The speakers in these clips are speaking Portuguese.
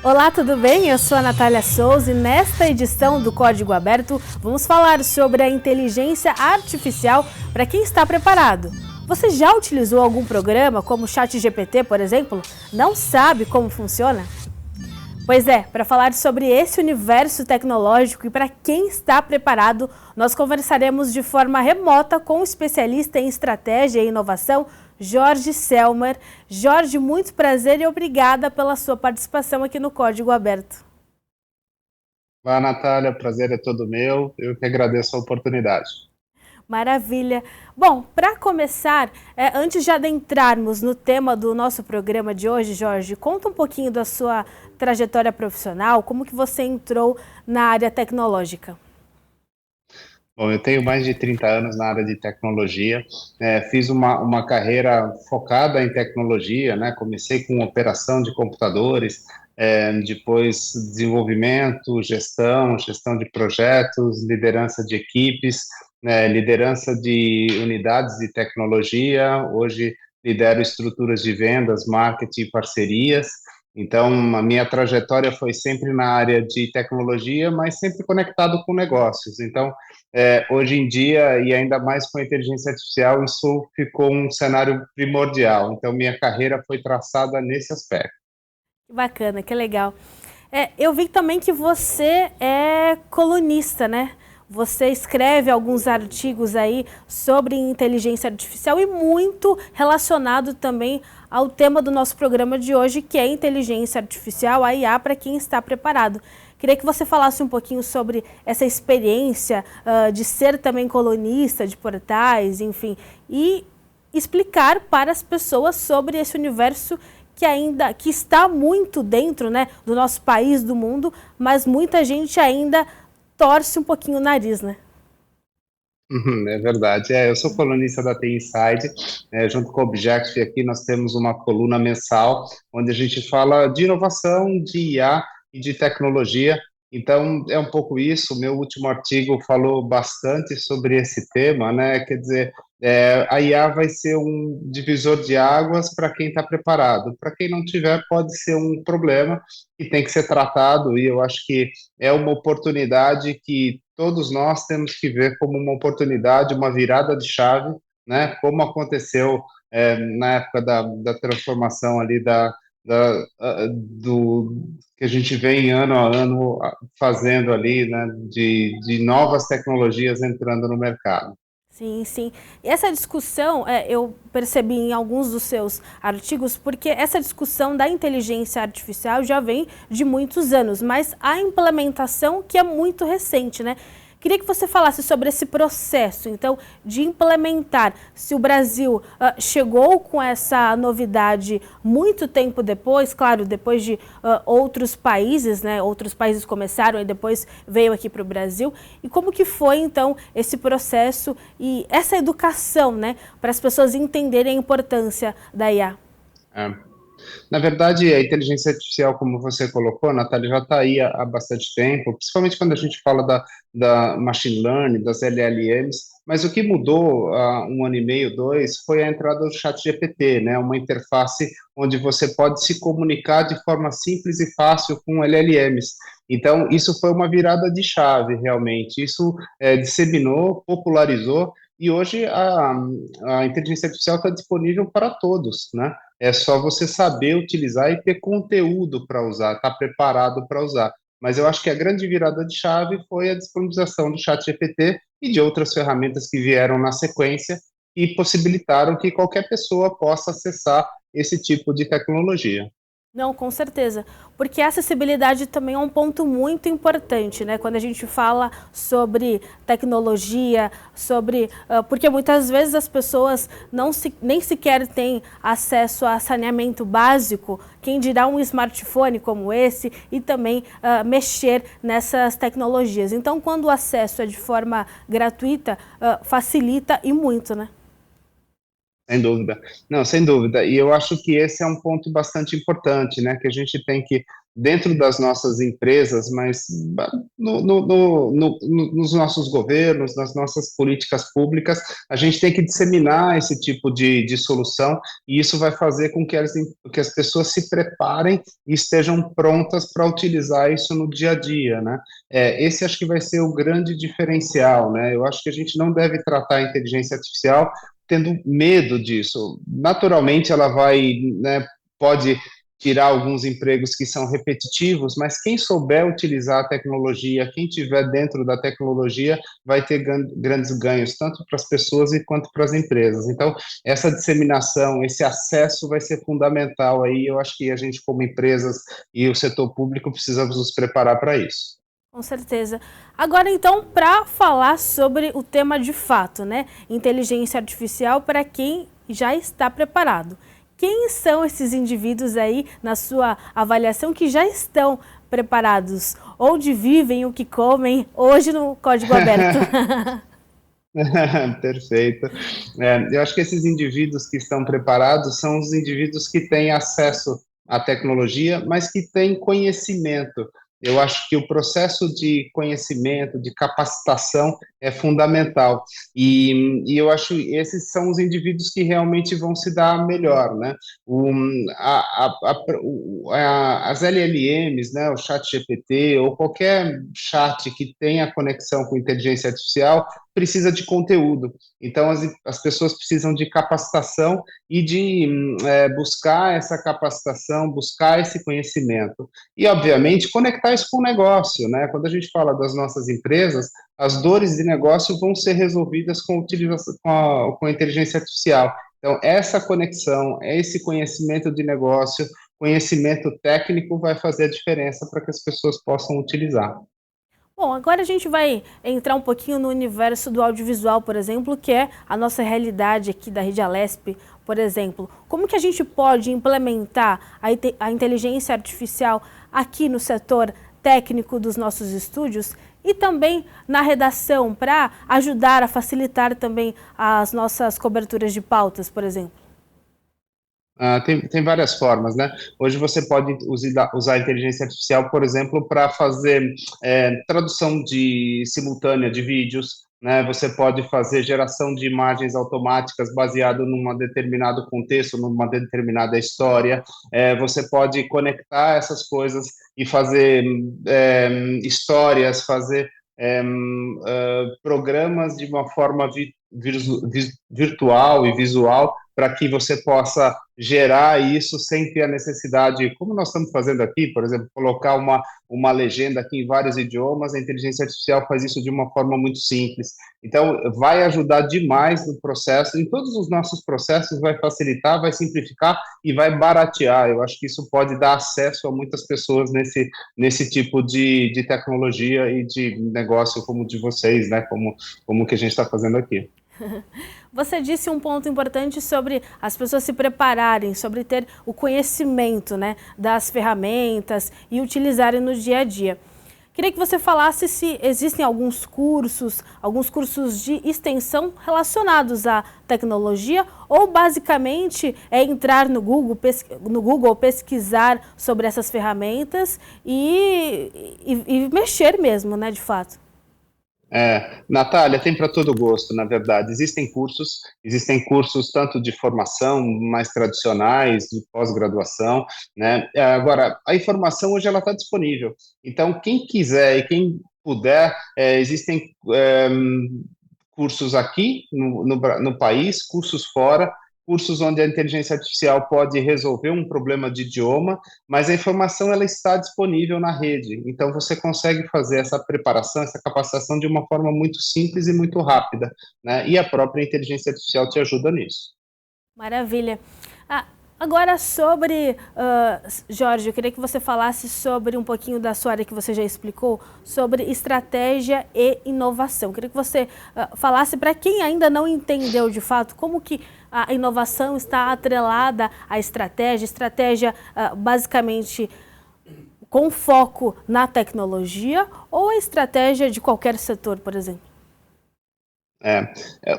Olá, tudo bem? Eu sou a Natália Souza e nesta edição do Código Aberto vamos falar sobre a inteligência artificial para quem está preparado. Você já utilizou algum programa como o ChatGPT, por exemplo? Não sabe como funciona? Pois é, para falar sobre esse universo tecnológico e para quem está preparado, nós conversaremos de forma remota com o especialista em estratégia e inovação, Jorge Selmer. Jorge, muito prazer e obrigada pela sua participação aqui no Código Aberto. Olá, Natália, o prazer é todo meu. Eu que agradeço a oportunidade. Maravilha. Bom, para começar, antes de adentrarmos no tema do nosso programa de hoje, Jorge, conta um pouquinho da sua trajetória profissional, como que você entrou na área tecnológica. Bom, eu tenho mais de 30 anos na área de tecnologia. Fiz uma carreira focada em tecnologia, né? Comecei com operação de computadores, depois desenvolvimento, gestão de projetos, liderança de equipes, liderança de unidades de tecnologia. Hoje lidero estruturas de vendas, marketing e parcerias. Então, a minha trajetória foi sempre na área de tecnologia, mas sempre conectado com negócios. Então, hoje em dia, e ainda mais com a inteligência artificial, isso ficou um cenário primordial. Então, minha carreira foi traçada nesse aspecto. Que bacana, que legal. Eu vi também que você é colunista, né? Você escreve alguns artigos aí sobre inteligência artificial e muito relacionado também ao tema do nosso programa de hoje, que é inteligência artificial, a IA, para quem está preparado. Queria que você falasse um pouquinho sobre essa experiência de ser também colunista de portais, enfim, e explicar para as pessoas sobre esse universo que está muito dentro, né, do nosso país, do mundo, mas muita gente ainda torce um pouquinho o nariz, né? É verdade. Eu sou colunista da TI Inside, junto com o Objective aqui nós temos uma coluna mensal onde a gente fala de inovação, de IA e de tecnologia. Então, é um pouco isso. O meu último artigo falou bastante sobre esse tema, né? Quer dizer, a IA vai ser um divisor de águas para quem está preparado. Para quem não tiver, pode ser um problema que tem que ser tratado, e eu acho que é uma oportunidade que todos nós temos que ver como uma oportunidade, uma virada de chave, né? Como aconteceu na época da transformação ali do que a gente vem ano a ano fazendo ali, né? De novas tecnologias entrando no mercado. Sim, sim. E essa discussão, eu percebi em alguns dos seus artigos, porque essa discussão da inteligência artificial já vem de muitos anos, mas a implementação que é muito recente, né? Queria que você falasse sobre esse processo, então, de implementar. Se o Brasil chegou com essa novidade muito tempo depois, claro, depois de outros países, né? Outros países começaram e depois veio aqui para o Brasil. E como que foi, então, esse processo e essa educação, né? Para as pessoas entenderem a importância da IA. É. Na verdade, a inteligência artificial, como você colocou, Natália, já está aí há bastante tempo, principalmente quando a gente fala da machine learning, das LLMs, mas o que mudou há um ano e meio, dois, foi a entrada do ChatGPT, né? Uma interface onde você pode se comunicar de forma simples e fácil com LLMs. Então, isso foi uma virada de chave, realmente. Isso disseminou, popularizou, e hoje a inteligência artificial está disponível para todos, né? É só você saber utilizar e ter conteúdo para usar, estar preparado para usar. Mas eu acho que a grande virada de chave foi a disponibilização do ChatGPT e de outras ferramentas que vieram na sequência e possibilitaram que qualquer pessoa possa acessar esse tipo de tecnologia. Não, com certeza, porque a acessibilidade também é um ponto muito importante, né? Quando a gente fala sobre tecnologia, porque muitas vezes as pessoas nem sequer têm acesso a saneamento básico, quem dirá um smartphone como esse e também mexer nessas tecnologias. Então, quando o acesso é de forma gratuita, facilita e muito, né? Sem dúvida. Não, sem dúvida. E eu acho que esse é um ponto bastante importante, né? Que a gente tem que dentro das nossas empresas, mas nos nossos governos, nas nossas políticas públicas, a gente tem que disseminar esse tipo de solução, e isso vai fazer com que as pessoas se preparem e estejam prontas para utilizar isso no dia a dia, né? Esse acho que vai ser o grande diferencial, né? Eu acho que a gente não deve tratar a inteligência artificial tendo medo disso. Naturalmente, ela vai, né, pode tirar alguns empregos que são repetitivos, mas quem souber utilizar a tecnologia, quem tiver dentro da tecnologia, vai ter grandes ganhos, tanto para as pessoas quanto para as empresas. Então, essa disseminação, esse acesso vai ser fundamental aí. Eu acho que a gente, como empresas e o setor público, precisamos nos preparar para isso. Com certeza. Agora, então, para falar sobre o tema de fato, né? Inteligência artificial para quem já está preparado. Quem são esses indivíduos aí, na sua avaliação, que já estão preparados? Onde vivem, o que comem, hoje no Código Aberto? Perfeito. Eu acho que esses indivíduos que estão preparados são os indivíduos que têm acesso à tecnologia, mas que têm conhecimento. Eu acho que o processo de conhecimento, de capacitação é fundamental. E eu acho que esses são os indivíduos que realmente vão se dar melhor, né? O, as LLMs, né, o chat GPT, ou qualquer chat que tenha conexão com inteligência artificial, precisa de conteúdo. Então, as pessoas precisam de capacitação e de buscar essa capacitação, buscar esse conhecimento. E, obviamente, conectar isso com o negócio, né? Quando a gente fala das nossas empresas, as dores de negócio vão ser resolvidas com a utilização, com a inteligência artificial. Então, essa conexão, esse conhecimento de negócio, conhecimento técnico vai fazer a diferença para que as pessoas possam utilizar. Bom, agora a gente vai entrar um pouquinho no universo do audiovisual, por exemplo, que é a nossa realidade aqui da Rede Alesp, por exemplo. Como que a gente pode implementar a inteligência artificial aqui no setor técnico dos nossos estúdios e também na redação, para ajudar a facilitar também as nossas coberturas de pautas, por exemplo? Tem várias formas, né? Hoje você pode usar a inteligência artificial, por exemplo, para fazer tradução simultânea de vídeos, né? Você pode fazer geração de imagens automáticas baseado num determinado contexto, numa determinada história. Você pode conectar essas coisas e fazer histórias, fazer programas de uma forma virtual e visual, para que você possa gerar isso sem ter a necessidade, como nós estamos fazendo aqui, por exemplo, colocar uma legenda aqui em vários idiomas. A inteligência artificial faz isso de uma forma muito simples. Então, vai ajudar demais no processo, em todos os nossos processos, vai facilitar, vai simplificar e vai baratear. Eu acho que isso pode dar acesso a muitas pessoas nesse tipo de tecnologia e de negócio como o de vocês, né? Como que a gente está fazendo aqui. Você disse um ponto importante sobre as pessoas se prepararem, sobre ter o conhecimento, né, das ferramentas e utilizarem no dia a dia. Queria que você falasse se existem alguns cursos de extensão relacionados à tecnologia, ou basicamente é entrar no Google, pesquisar sobre essas ferramentas e mexer mesmo, né, de fato. Natália, tem para todo gosto, na verdade. Existem cursos tanto de formação mais tradicionais, de pós-graduação, né? Agora, a informação hoje ela está disponível. Então, quem quiser e quem puder, existem cursos aqui no país, cursos fora, cursos onde a inteligência artificial pode resolver um problema de idioma, mas a informação ela está disponível na rede. Então você consegue fazer essa preparação, essa capacitação de uma forma muito simples e muito rápida, né? E a própria inteligência artificial te ajuda nisso. Maravilha. Agora sobre, Jorge, eu queria que você falasse sobre um pouquinho da sua área que você já explicou, sobre estratégia e inovação. Eu queria que você falasse para quem ainda não entendeu de fato como que a inovação está atrelada à estratégia basicamente com foco na tecnologia, ou a estratégia de qualquer setor, por exemplo. É,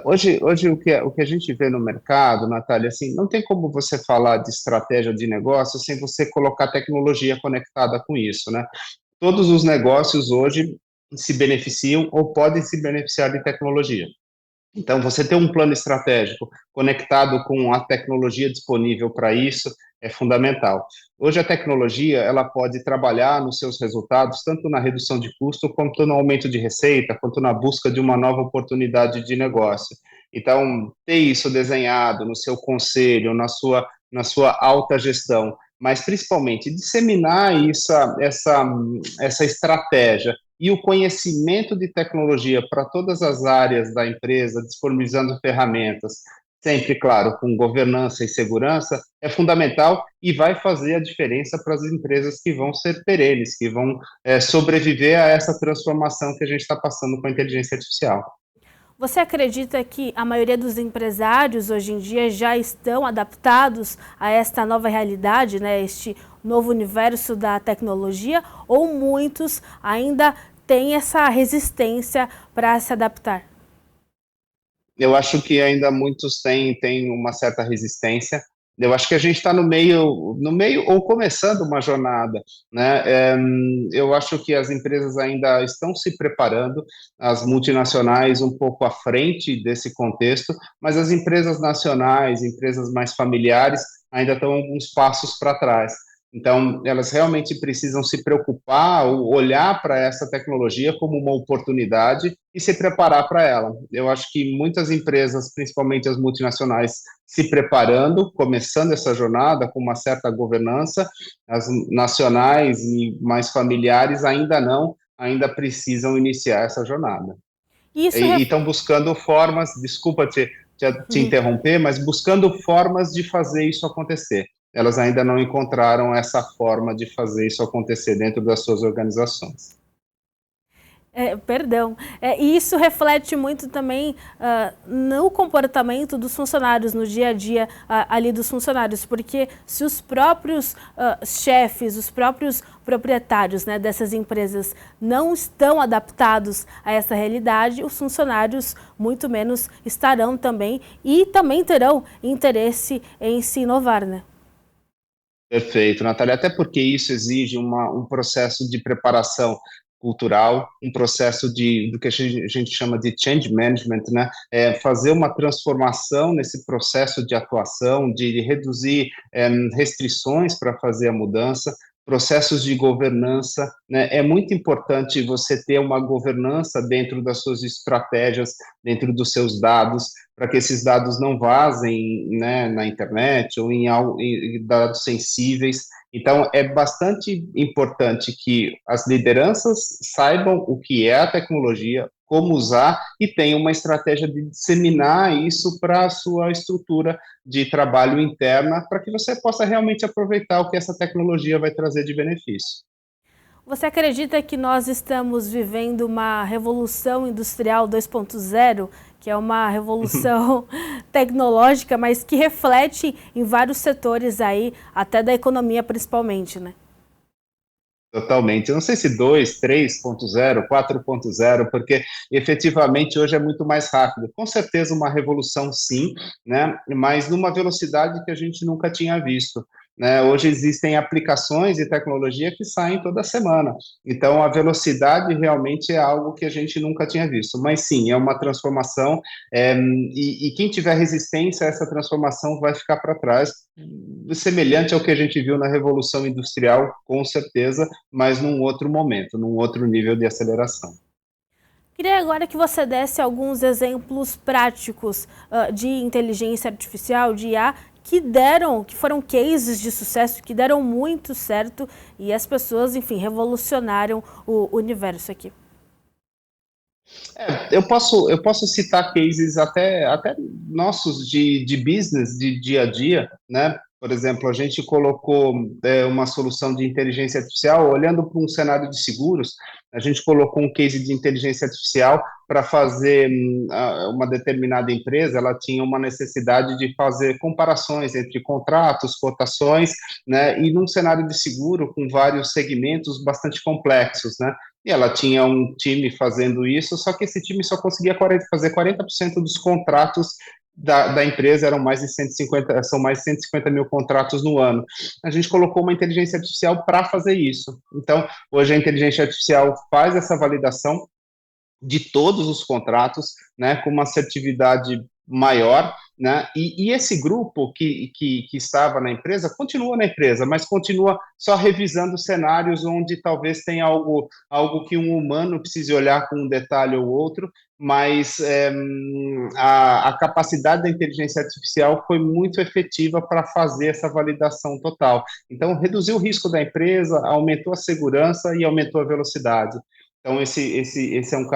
hoje o que a gente vê no mercado, Natália, assim, não tem como você falar de estratégia de negócio sem você colocar tecnologia conectada com isso, né? Todos os negócios hoje se beneficiam ou podem se beneficiar de tecnologia. Então, você ter um plano estratégico conectado com a tecnologia disponível para isso é fundamental. Hoje, a tecnologia ela pode trabalhar nos seus resultados, tanto na redução de custo, quanto no aumento de receita, quanto na busca de uma nova oportunidade de negócio. Então, ter isso desenhado no seu conselho, na sua alta gestão, mas principalmente disseminar essa estratégia e o conhecimento de tecnologia para todas as áreas da empresa, disponibilizando ferramentas, sempre, claro, com governança e segurança, é fundamental e vai fazer a diferença para as empresas que vão ser perenes, que vão sobreviver a essa transformação que a gente está passando com a inteligência artificial. Você acredita que a maioria dos empresários hoje em dia já estão adaptados a esta nova realidade, né, este novo universo da tecnologia, ou muitos ainda têm essa resistência para se adaptar? Eu acho que ainda muitos têm uma certa resistência. Eu acho que a gente está no meio ou começando uma jornada, né? Eu acho que as empresas ainda estão se preparando, as multinacionais um pouco à frente desse contexto, mas as empresas nacionais, empresas mais familiares, ainda estão alguns passos para trás. Então, elas realmente precisam se preocupar, ou olhar para essa tecnologia como uma oportunidade e se preparar para ela. Eu acho que muitas empresas, principalmente as multinacionais, se preparando, começando essa jornada com uma certa governança, as nacionais e mais familiares ainda não, ainda precisam iniciar essa jornada. Isso E ref... estão buscando formas, desculpa te interromper, mas buscando formas de fazer isso acontecer. Elas ainda não encontraram essa forma de fazer isso acontecer dentro das suas organizações. Perdão. E isso reflete muito também no comportamento dos funcionários, no dia a dia ali dos funcionários, porque se os próprios chefes, os próprios proprietários, né, dessas empresas não estão adaptados a essa realidade, os funcionários muito menos estarão também e também terão interesse em se inovar, né? Perfeito, Natália. Até porque isso exige um processo de preparação cultural, um processo do que a gente chama de change management, né? Fazer uma transformação nesse processo de atuação, de reduzir restrições para fazer a mudança, processos de governança, né? É muito importante você ter uma governança dentro das suas estratégias, dentro dos seus dados, para que esses dados não vazem, né, na internet ou em dados sensíveis. Então, é bastante importante que as lideranças saibam o que é a tecnologia, como usar e tenham uma estratégia de disseminar isso para a sua estrutura de trabalho interna, para que você possa realmente aproveitar o que essa tecnologia vai trazer de benefício. Você acredita que nós estamos vivendo uma revolução industrial 2.0, que é uma revolução tecnológica, mas que reflete em vários setores aí, até da economia principalmente, né? Totalmente. Eu não sei se 2, 3.0, 4.0, porque efetivamente hoje é muito mais rápido. Com certeza uma revolução sim, né? Mas numa velocidade que a gente nunca tinha visto. Né? Hoje existem aplicações e tecnologia que saem toda semana. Então a velocidade realmente é algo que a gente nunca tinha visto. Mas sim, é uma transformação, e quem tiver resistência a essa transformação vai ficar para trás, semelhante ao que a gente viu na Revolução Industrial, com certeza, mas num outro momento, num outro nível de aceleração. Queria agora que você desse alguns exemplos práticos de inteligência artificial, de IA, que foram cases de sucesso, que deram muito certo e as pessoas, enfim, revolucionaram o universo aqui. Eu posso citar cases até nossos de business, de dia a dia, né? Por exemplo, a gente colocou uma solução de inteligência artificial, olhando para um cenário de seguros, a gente colocou um case de inteligência artificial para fazer uma determinada empresa, ela tinha uma necessidade de fazer comparações entre contratos, cotações, né? E num cenário de seguro com vários segmentos bastante complexos, né? e ela tinha um time fazendo isso, só que esse time só conseguia fazer 40% dos contratos da empresa, eram mais de 150, são mais de 150 mil contratos no ano. A gente colocou uma inteligência artificial para fazer isso. Então, hoje a inteligência artificial faz essa validação de todos os contratos, né, com uma assertividade maior, né, e esse grupo que estava na empresa, continua na empresa, mas continua só revisando cenários onde talvez tenha algo que um humano precise olhar com um detalhe ou outro, mas a capacidade da inteligência artificial foi muito efetiva para fazer essa validação total. Então, reduziu o risco da empresa, aumentou a segurança e aumentou a velocidade. Então, esse é um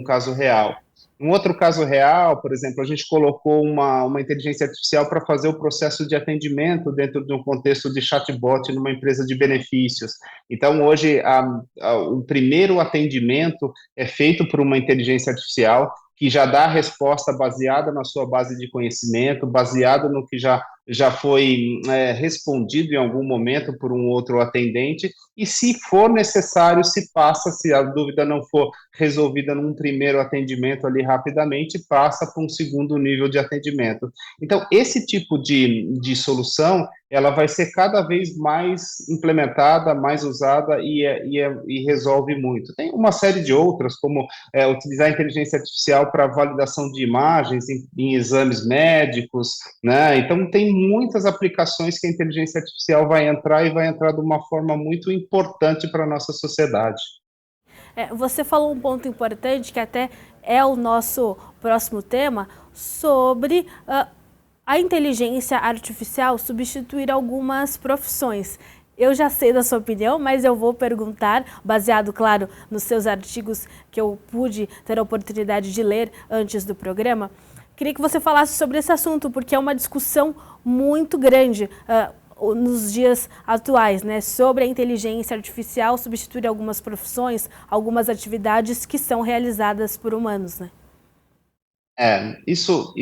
caso real. Um outro caso real, por exemplo, a gente colocou uma inteligência artificial para fazer o processo de atendimento dentro de um contexto de chatbot numa empresa de benefícios. Então, hoje, o primeiro atendimento é feito por uma inteligência artificial que já dá a resposta baseada na sua base de conhecimento, baseado no que já foi respondido em algum momento por um outro atendente, e se for necessário, se passa, se a dúvida não for resolvida num primeiro atendimento ali rapidamente, passa para um segundo nível de atendimento. Então, esse tipo de solução, ela vai ser cada vez mais implementada, mais usada e resolve muito. Tem uma série de outras, como utilizar a inteligência artificial para validação de imagens em exames médicos, né? Então, tem muitas aplicações que a inteligência artificial vai entrar e vai entrar de uma forma muito importante para a nossa sociedade. Você falou um ponto importante, que até é o nosso próximo tema, sobre a inteligência artificial substituir algumas profissões. Eu já sei da sua opinião, mas eu vou perguntar, baseado, claro, nos seus artigos que eu pude ter a oportunidade de ler antes do programa. Queria que você falasse sobre esse assunto, porque é uma discussão muito grande nos dias atuais, né, sobre a inteligência artificial substituir algumas profissões, algumas atividades que são realizadas por humanos, né? Isso,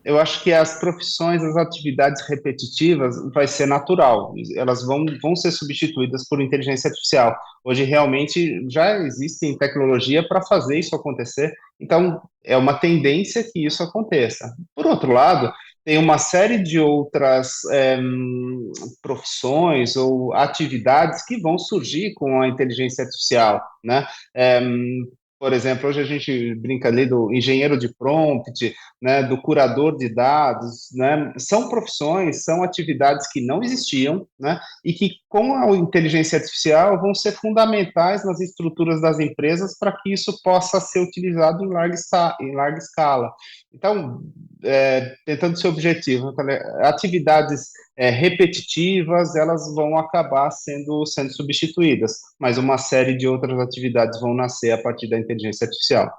eu acho que as profissões, as atividades repetitivas vai ser natural, elas vão ser substituídas por inteligência artificial. Hoje realmente já existe tecnologia para fazer isso acontecer, então é uma tendência que isso aconteça. Por outro lado, tem uma série de outras profissões ou atividades que vão surgir com a inteligência artificial, né? Por exemplo, hoje a gente brinca ali do engenheiro de prompt, né, do curador de dados, né, são profissões, são atividades que não existiam, né, e que com a inteligência artificial vão ser fundamentais nas estruturas das empresas para que isso possa ser utilizado em larga escala. Então, tentando ser objetivo, atividades repetitivas, elas vão acabar sendo substituídas, mas uma série de outras atividades vão nascer a partir da inteligência artificial.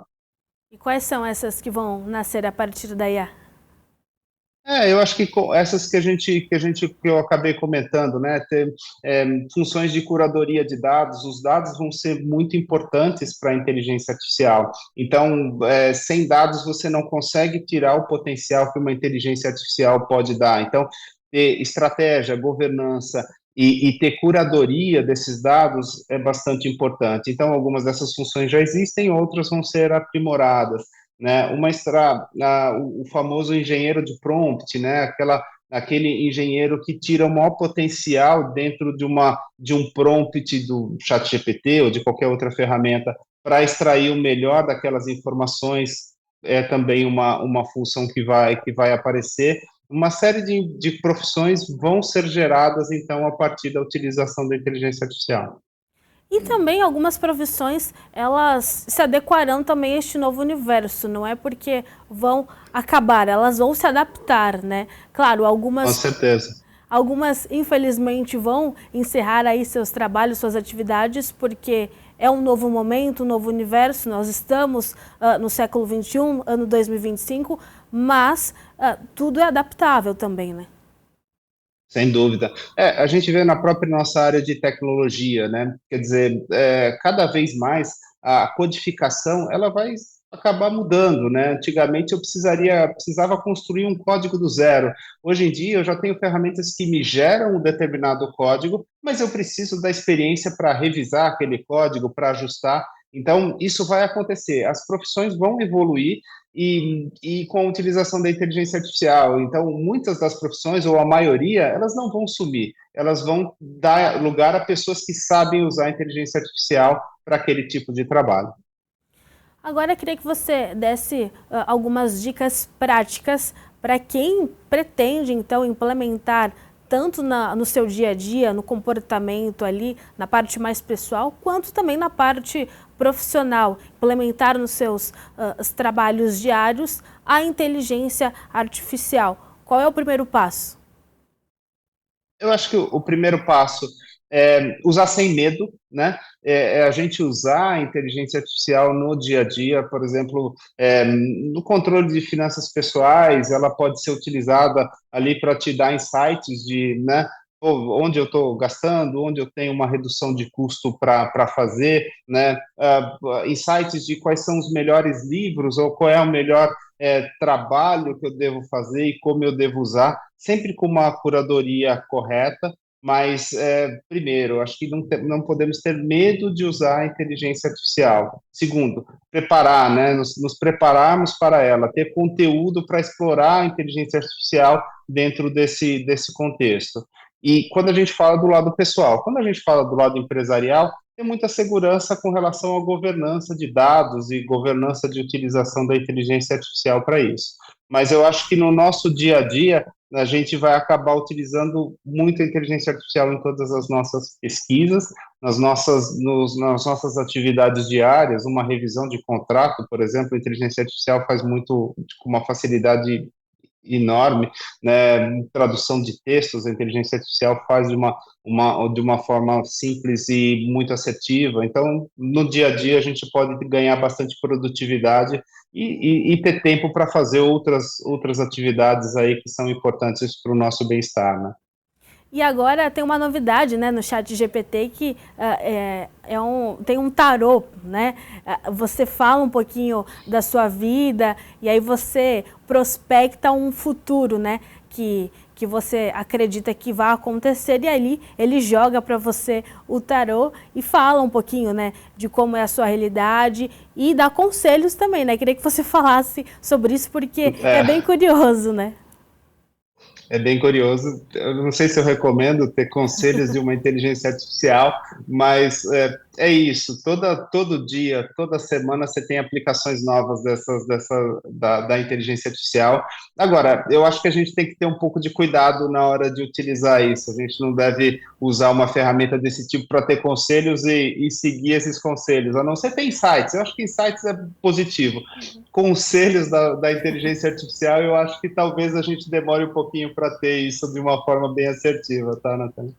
E quais são essas que vão nascer a partir da IA? Eu acho que essas que eu acabei comentando, né, ter funções de curadoria de dados, os dados vão ser muito importantes para a inteligência artificial. Então, sem dados você não consegue tirar o potencial que uma inteligência artificial pode dar. Então, ter estratégia, governança e ter curadoria desses dados é bastante importante. Então, algumas dessas funções já existem, outras vão ser aprimoradas, né? O famoso engenheiro de prompt, né? Aquele engenheiro que tira o maior potencial dentro de um prompt do ChatGPT ou de qualquer outra ferramenta para extrair o melhor daquelas informações, é também uma função que vai aparecer. Uma série de profissões vão ser geradas, então, a partir da utilização da inteligência artificial. E também algumas profissões, elas se adequarão também a este novo universo, não é porque vão acabar, elas vão se adaptar, né? Claro, Com certeza. algumas infelizmente vão encerrar aí seus trabalhos, suas atividades, porque é um novo momento, um novo universo, nós estamos no século XXI, ano 2025, mas tudo é adaptável também, né? Sem dúvida. A gente vê na própria nossa área de tecnologia, né? Quer dizer, cada vez mais a codificação ela vai acabar mudando, né? Antigamente eu precisava construir um código do zero. Hoje em dia eu já tenho ferramentas que me geram um determinado código, mas eu preciso da experiência para revisar aquele código, para ajustar. Então, isso vai acontecer. As profissões vão evoluir e com a utilização da inteligência artificial. Então, muitas das profissões, ou a maioria, elas não vão sumir. Elas vão dar lugar a pessoas que sabem usar a inteligência artificial para aquele tipo de trabalho. Agora eu queria que você desse algumas dicas práticas para quem pretende, então, implementar tanto no seu dia a dia, no comportamento ali, na parte mais pessoal, quanto também na parte profissional, implementar nos seus os trabalhos diários a inteligência artificial. Qual é o primeiro passo? Eu acho que o primeiro passo é usar sem medo, né? É a gente usar a inteligência artificial no dia a dia, por exemplo, no controle de finanças pessoais, ela pode ser utilizada ali para te dar insights de, né? Onde eu estou gastando, onde eu tenho uma redução de custo para fazer, né? Insights de quais são os melhores livros ou qual é o melhor trabalho que eu devo fazer e como eu devo usar, sempre com uma curadoria correta, mas, primeiro, acho que não podemos ter medo de usar a inteligência artificial. Segundo, preparar, né, nos prepararmos para ela, ter conteúdo para explorar a inteligência artificial dentro desse contexto. E quando a gente fala do lado pessoal, quando a gente fala do lado empresarial, tem muita segurança com relação à governança de dados e governança de utilização da inteligência artificial para isso. Mas eu acho que no nosso dia a dia, a gente vai acabar utilizando muito a inteligência artificial em todas as nossas pesquisas, nas nossas atividades diárias, uma revisão de contrato, por exemplo, a inteligência artificial faz muito com uma facilidade enorme, né? Tradução de textos, a inteligência artificial faz de uma forma simples e muito assertiva. Então, no dia a dia, a gente pode ganhar bastante produtividade e ter tempo para fazer outras atividades aí que são importantes para o nosso bem-estar, né? E agora tem uma novidade, né, no chat GPT que tem um tarô, né? Você fala um pouquinho da sua vida e aí você prospecta um futuro, né? Que você acredita que vai acontecer e ali ele joga para você o tarô e fala um pouquinho, né, de como é a sua realidade e dá conselhos também, né? Queria que você falasse sobre isso porque é bem curioso, né? É bem curioso. Eu não sei se eu recomendo ter conselhos de uma inteligência artificial, mas é isso. Todo dia, toda semana, você tem aplicações novas da inteligência artificial. Agora, eu acho que a gente tem que ter um pouco de cuidado na hora de utilizar isso. A gente não deve usar uma ferramenta desse tipo para ter conselhos e seguir esses conselhos, a não ser ter insights. Eu acho que insights é positivo. Conselhos da inteligência artificial, eu acho que talvez a gente demore um pouquinho para ter isso de uma forma bem assertiva, tá, Natália?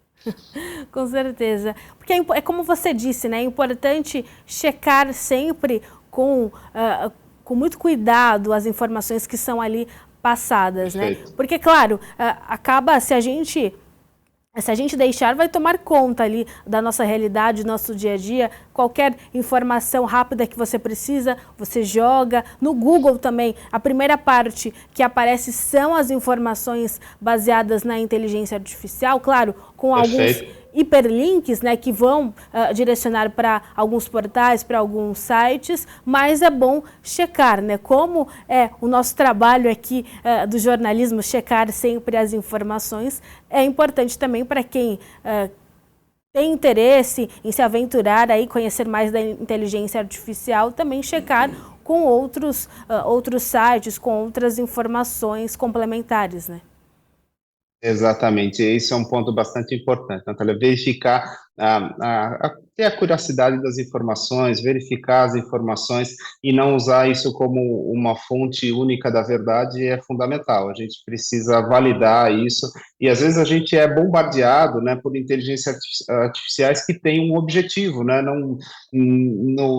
Com certeza. Porque é como você disse, né? É importante checar sempre com muito cuidado as informações que são ali passadas, né? Perfeito. Porque, claro, acaba, se a gente deixar, vai tomar conta ali da nossa realidade, do nosso dia a dia. Qualquer informação rápida que você precisa, você joga. No Google também, a primeira parte que aparece são as informações baseadas na inteligência artificial, claro, com alguns Perfeito. hiperlinks, né, que vão direcionar para alguns portais, para alguns sites, mas é bom checar, né, como é o nosso trabalho aqui do jornalismo, checar sempre as informações, é importante também para quem tem interesse em se aventurar aí, conhecer mais da inteligência artificial, também checar com outros sites, com outras informações complementares, né? Exatamente, esse é um ponto bastante importante, Natália, verificar, ter a curiosidade das informações, verificar as informações e não usar isso como uma fonte única da verdade é fundamental, a gente precisa validar isso e às vezes a gente é bombardeado, né, por inteligências artificiais que têm um objetivo, né, não,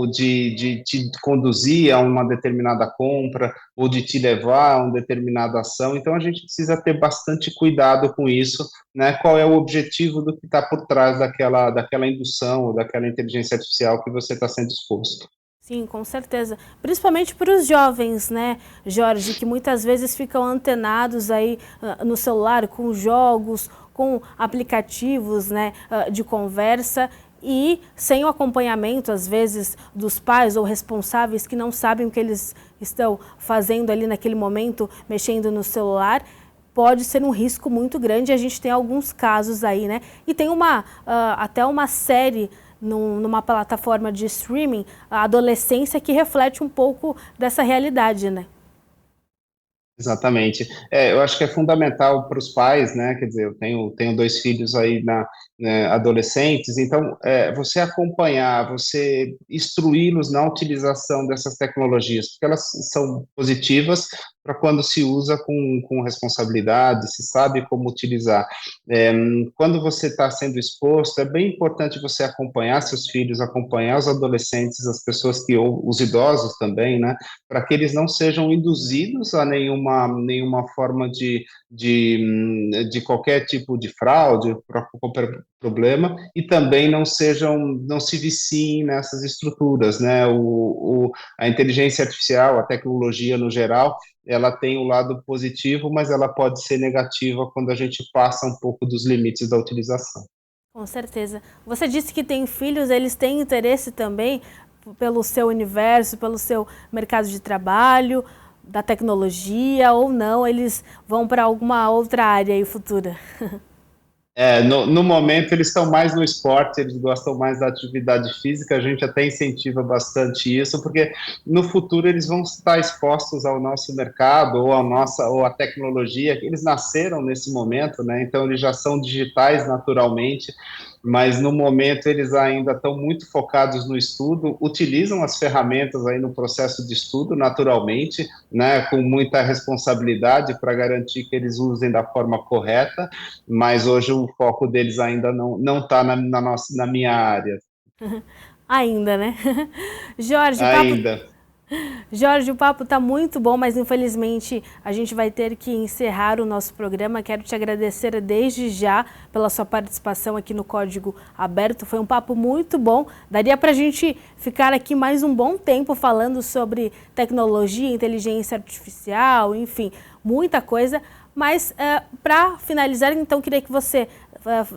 de te conduzir a uma determinada compra, ou de te levar a uma determinada ação. Então, a gente precisa ter bastante cuidado com isso, né? Qual é o objetivo do que está por trás daquela indução ou daquela inteligência artificial que você está sendo exposto. Sim, com certeza. Principalmente para os jovens, né, Jorge, que muitas vezes ficam antenados aí no celular com jogos, com aplicativos, né, de conversa e sem o acompanhamento, às vezes, dos pais ou responsáveis que não sabem o que eles estão fazendo ali naquele momento, mexendo no celular. Pode ser um risco muito grande, a gente tem alguns casos aí, né? E tem até uma série numa plataforma de streaming, a adolescência, que reflete um pouco dessa realidade, né? Exatamente. Eu acho que é fundamental para os pais, né? Quer dizer, eu tenho dois filhos aí né, adolescentes, então você acompanhar, você instruí-los na utilização dessas tecnologias, porque elas são positivas para quando se usa com responsabilidade, se sabe como utilizar. Quando você está sendo exposto, é bem importante você acompanhar seus filhos, acompanhar os adolescentes, as pessoas ou os idosos também, né? Para que eles não sejam induzidos a nenhuma forma de qualquer tipo de fraude, qualquer problema, e também não se viciem nessas estruturas, né? A inteligência artificial, a tecnologia no geral, ela tem um lado positivo, mas ela pode ser negativa quando a gente passa um pouco dos limites da utilização. Com certeza. Você disse que tem filhos, eles têm interesse também pelo seu universo, pelo seu mercado de trabalho, da tecnologia, ou não, eles vão para alguma outra área aí futura? No momento eles estão mais no esporte, eles gostam mais da atividade física, a gente até incentiva bastante isso, porque no futuro eles vão estar expostos ao nosso mercado ou à tecnologia, eles nasceram nesse momento, né? Então eles já são digitais naturalmente, mas no momento eles ainda estão muito focados no estudo, utilizam as ferramentas aí no processo de estudo naturalmente, né, com muita responsabilidade para garantir que eles usem da forma correta, mas hoje o foco deles ainda não está na minha área. Ainda, né? Jorge, Ainda. Jorge, o papo está muito bom, mas infelizmente a gente vai ter que encerrar o nosso programa. Quero te agradecer desde já pela sua participação aqui no Código Aberto. Foi um papo muito bom. Daria para a gente ficar aqui mais um bom tempo falando sobre tecnologia, inteligência artificial, enfim, muita coisa. Mas para finalizar, então, queria que você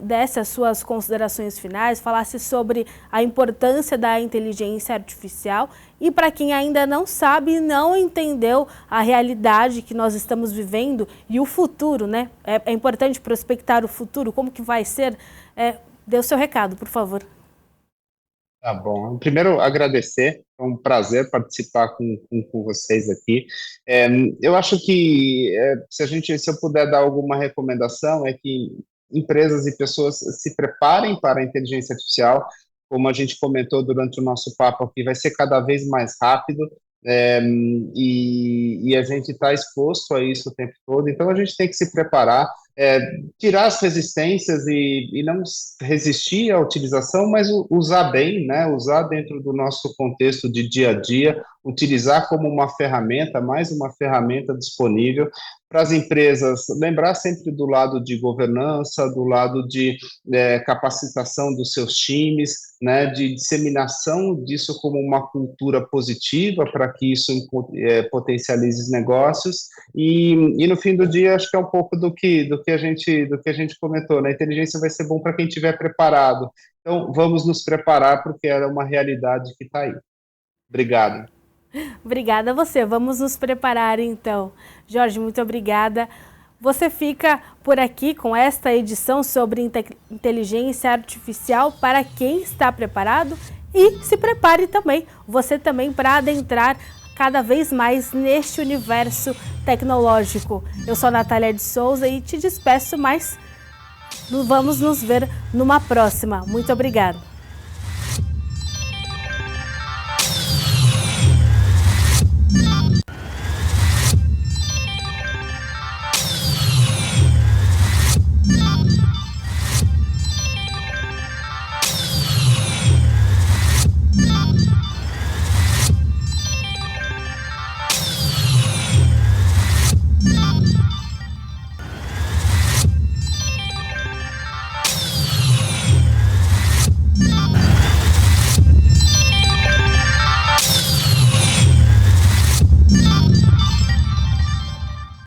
desse as suas considerações finais, falasse sobre a importância da inteligência artificial e para quem ainda não sabe, não entendeu a realidade que nós estamos vivendo e o futuro, né? É importante prospectar o futuro, como que vai ser? Dê o seu recado, por favor. Tá bom. Primeiro, agradecer. É um prazer participar com vocês aqui. Eu acho que se eu puder dar alguma recomendação, é que empresas e pessoas se preparem para a inteligência artificial. Como a gente comentou durante o nosso papo aqui, vai ser cada vez mais rápido. E a gente está exposto a isso o tempo todo, então a gente tem que se preparar, tirar as resistências e não resistir à utilização, mas usar bem, né? Usar dentro do nosso contexto de dia a dia, utilizar como uma ferramenta, mais uma ferramenta disponível para as empresas, lembrar sempre do lado de governança, do lado de capacitação dos seus times, né, de disseminação disso como uma cultura positiva para que isso potencialize os negócios e no fim do dia acho que é um pouco do que a gente comentou, né? A inteligência vai ser bom para quem estiver preparado. Então vamos nos preparar porque é uma realidade que está aí. Obrigado. Obrigada a você. Vamos nos preparar então. Jorge, muito obrigada. Você fica por aqui com esta edição sobre inteligência artificial para quem está preparado e se prepare também, você também, para adentrar cada vez mais neste universo tecnológico. Eu sou a Natália de Souza e te despeço, mas vamos nos ver numa próxima. Muito obrigada.